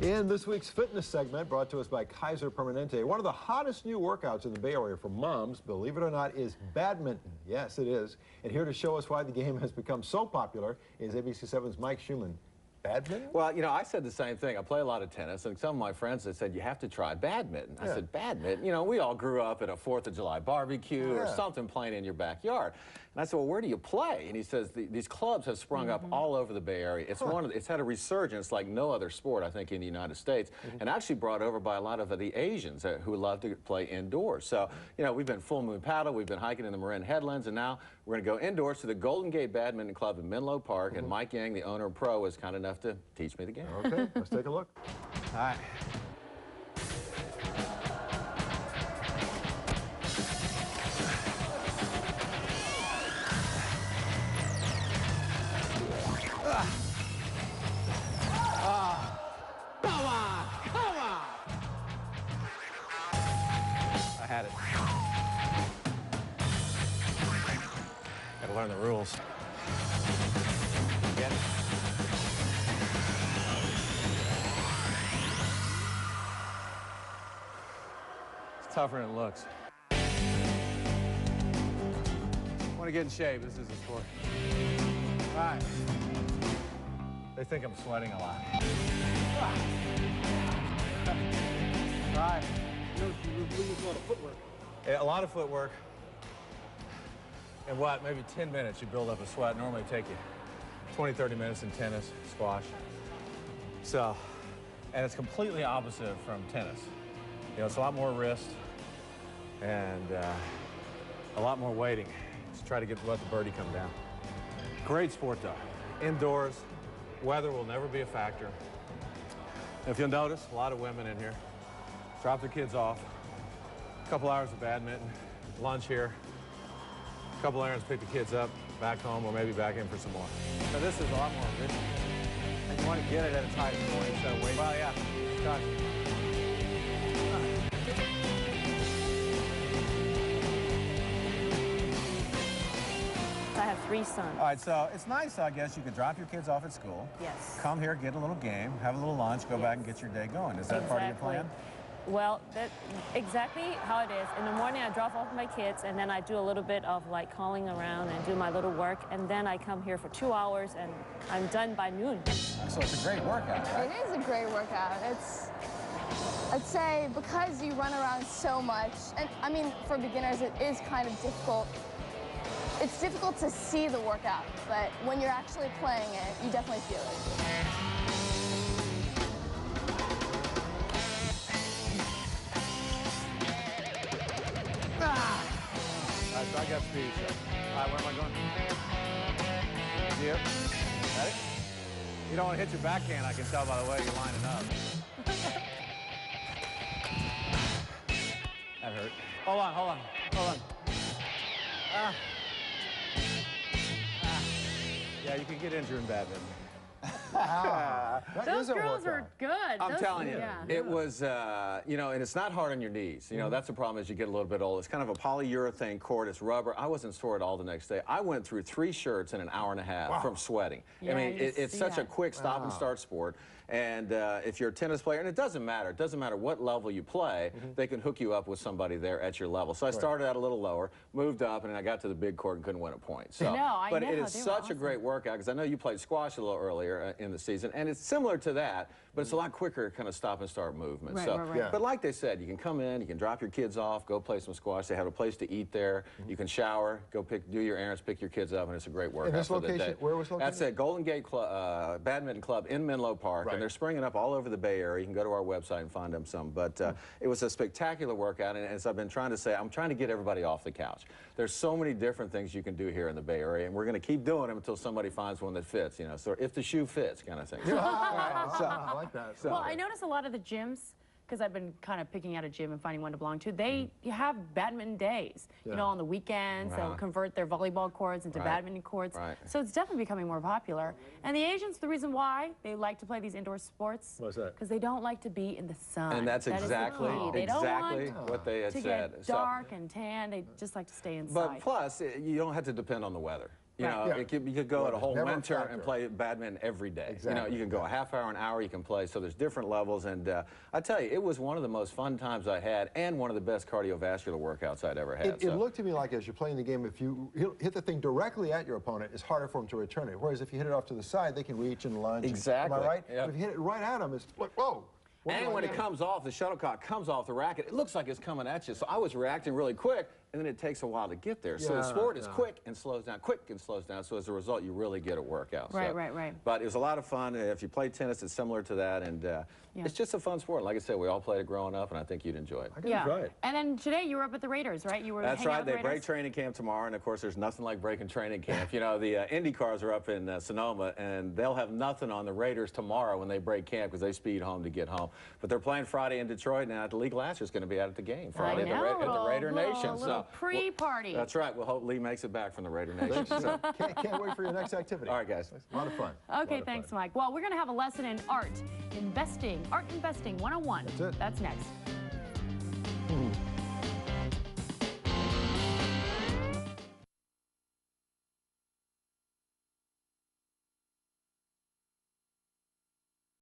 In this week's fitness segment, brought to us by Kaiser Permanente, one of the hottest new workouts in the Bay Area for moms, believe it or not, is badminton. Yes, it is. And here to show us why the game has become so popular is ABC7's Mike Schumann. Badminton? Well, you know, I said the same thing. I play a lot of tennis, and some of my friends have said, you have to try badminton. I said, badminton? You know, we all grew up at a 4th of July barbecue or something playing in your backyard. And I said, well, where do you play? And he says, these clubs have sprung up all over the Bay Area. It's it's had a resurgence like no other sport, I think, in the United States, and actually brought over by a lot of the Asians who love to play indoors. So, you know, we've been full moon paddle, we've been hiking in the Marin Headlands, and now we're going to go indoors to the Golden Gate Badminton Club in Menlo Park, and Mike Yang, the owner and pro, is kind enough to teach me the game. Okay, let's take a look. All right. Come on, come on. I had it. Gotta learn the rules. Get it? It's tougher than it looks. Want to get in shape. This is a sport. All right. They think I'm sweating a lot. Right. You lose a lot of footwork. Yeah, a lot of footwork. And what, maybe 10 minutes you build up a sweat. Normally it'd take you 20, 30 minutes in tennis, squash. So, and it's completely opposite from tennis. You know, it's a lot more wrist and a lot more waiting to try to let the birdie come down. Great sport though. Indoors, weather will never be a factor. If you'll notice, a lot of women in here drop their kids off, a couple hours of badminton, lunch here, a couple errands, pick the kids up, back home, or maybe back in for some more. So this is a lot more rich. And you want to get it at its highest point instead of waiting. Well, yeah. Gosh. I have 3 sons. All right, so it's nice, I guess, you could drop your kids off at school. Yes. Come here, get a little game, have a little lunch, go back and get your day going. Is that part of your plan? Well, that's exactly how it is. In the morning, I drop off my kids, and then I do a little bit of like calling around and do my little work, and then I come here for 2 hours, and I'm done by noon. So it's a great workout, right? It is a great workout. I'd say because you run around so much, and I mean, for beginners, it is kind of difficult. It's difficult to see the workout, but when you're actually playing it, you definitely feel it. All right, so I got speed, so. All right, where am I going? Here. Ready? You don't want to hit your backhand, I can tell by the way you're lining up. That hurt. Hold on, hold on, hold on. Yeah, you can get injured in badminton. Those girls are good. I'm telling you, it was, you know, and it's not hard on your knees. You know, that's the problem as you get a little bit older. It's kind of a polyurethane cord. It's rubber. I wasn't sore at all the next day. I went through 3 shirts in an hour and a half from sweating. Yeah, I mean, it's such a quick stop and start sport. And if you're a tennis player, and it doesn't matter what level you play, they can hook you up with somebody there at your level. So I started out a little lower, moved up, and then I got to the big court and couldn't win a point. So, but it is such a great workout, because I know you played squash a little earlier in the season, and it's similar to that, but it's a lot quicker kind of stop and start movement. But like they said, you can come in, you can drop your kids off, go play some squash. They have a place to eat there. You can shower, go do your errands, pick your kids up, and it's a great workout. And this location, where was located? That's at Golden Gate Badminton Club in Menlo Park, and they're springing up all over the Bay Area. You can go to our website and find them some. But it was a spectacular workout, and as I've been trying to say, I'm trying to get everybody off the couch. There's so many different things you can do here in the Bay Area, and we're going to keep doing them until somebody finds one that fits, you know, so if the shoe fits kind of thing. I like that. Well, I notice a lot of the gyms, because I've been kind of picking out a gym and finding one to belong to, you have badminton days. You know, on the weekends, they'll convert their volleyball courts into badminton courts. So it's definitely becoming more popular. And the Asians, the reason why they like to play these indoor sports, what's that? Because they don't like to be in the sun. And that's exactly what they had said. To get dark and tan, they just like to stay inside. But plus, you don't have to depend on the weather. You know, Yeah. you could go Right. a whole Never a winter and factor. play badminton every day. Exactly. You know, you can go a half hour, an hour, you can play. So there's different levels. And I tell you, it was one of the most fun times I had and one of the best cardiovascular workouts I'd ever had. It looked to me like as you're playing the game, if you hit the thing directly at your opponent, it's harder for them to return it. Whereas if you hit it off to the side, they can reach and lunge. Exactly. Am I right? Yep. But if you hit it right at them, it's like, whoa. What do And I when do? it comes off, the shuttlecock comes off the racket, it looks like it's coming at you. So I was reacting really quick, and then it takes a while to get there. So the sport is quick and slows down, quick and slows down. So as a result, you really get a workout. Right, so, right. But it was a lot of fun. If you play tennis, it's similar to that. And it's just a fun sport. Like I said, we all played it growing up, and I think you'd enjoy it. I can try it. And then today you were up at the Raiders, right? You were That's hanging out right. with the They break Raiders? training camp tomorrow, and of course, there's nothing like breaking training camp. You know, the Indy cars are up in Sonoma, and they'll have nothing on the Raiders tomorrow when they break camp because they speed home to get home. But they're playing Friday in Detroit, and Lee Glasser's going to be out at the game Friday at the Raider Nation. Little pre-party. That's right. We'll hope Lee makes it back from the Raider Nation. So. Can't wait for your next activity. All right, guys. A lot of fun. Okay, thanks, Mike. Well, we're going to have a lesson in art investing 101. That's it. That's next.